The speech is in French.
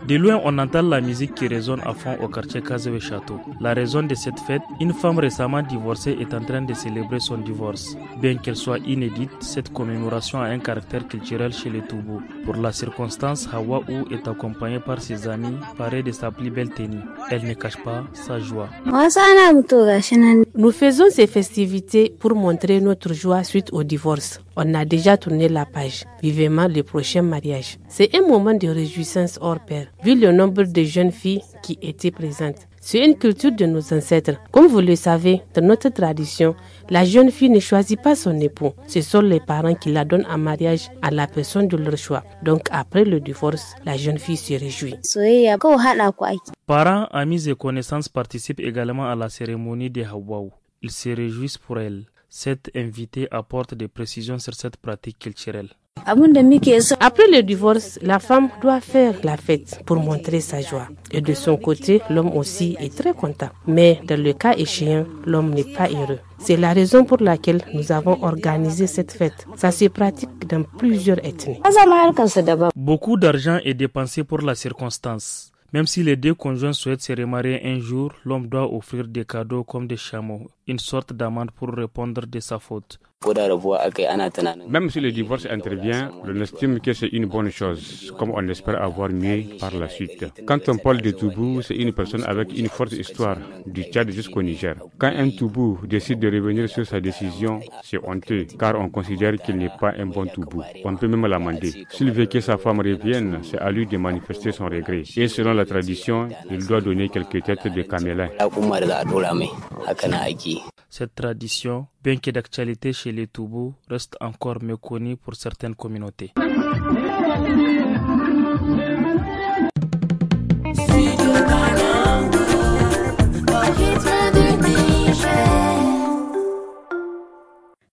De loin, on entend la musique qui résonne à fond au quartier Kazewe Château. La raison de cette fête, une femme récemment divorcée est en train de célébrer son divorce. Bien qu'elle soit inédite, cette commémoration a un caractère culturel chez les Toubou. Pour la circonstance, Hawaou est accompagnée par ses amis, parée de sa plus belle tenue. Elle ne cache pas sa joie. Nous faisons ces festivités pour montrer notre joie suite au divorce. On a déjà tourné la page. Vivement le prochain mariage. C'est un moment de réjouissance hors pair, vu le nombre de jeunes filles qui étaient présentes. C'est une culture de nos ancêtres. Comme vous le savez, dans notre tradition, la jeune fille ne choisit pas son époux. Ce sont les parents qui la donnent en mariage à la personne de leur choix. Donc après le divorce, la jeune fille se réjouit. Parents, amis et connaissances participent également à la cérémonie de Hawaou. Ils se réjouissent pour elle. Cette invitée apporte des précisions sur cette pratique culturelle. Après le divorce, la femme doit faire la fête pour montrer sa joie. Et de son côté, l'homme aussi est très content. Mais dans le cas échéant, l'homme n'est pas heureux. C'est la raison pour laquelle nous avons organisé cette fête. Ça se pratique dans plusieurs ethnies. Beaucoup d'argent est dépensé pour la circonstance. Même si les deux conjoints souhaitent se remarier un jour, l'homme doit offrir des cadeaux comme des chameaux, une sorte d'amende pour répondre de sa faute. Même si le divorce intervient, on estime que c'est une bonne chose, comme on espère avoir mieux par la suite. Quand on parle de Toubou, c'est une personne avec une forte histoire, du Tchad jusqu'au Niger. Quand un Toubou décide de revenir sur sa décision, c'est honteux, car on considère qu'il n'est pas un bon Toubou. On peut même l'amender. S'il veut que sa femme revienne, c'est à lui de manifester son regret. Et selon la tradition, il doit donner quelques têtes de camélin. Cette tradition, bien que d'actualité chez les Toubous, reste encore méconnue pour certaines communautés.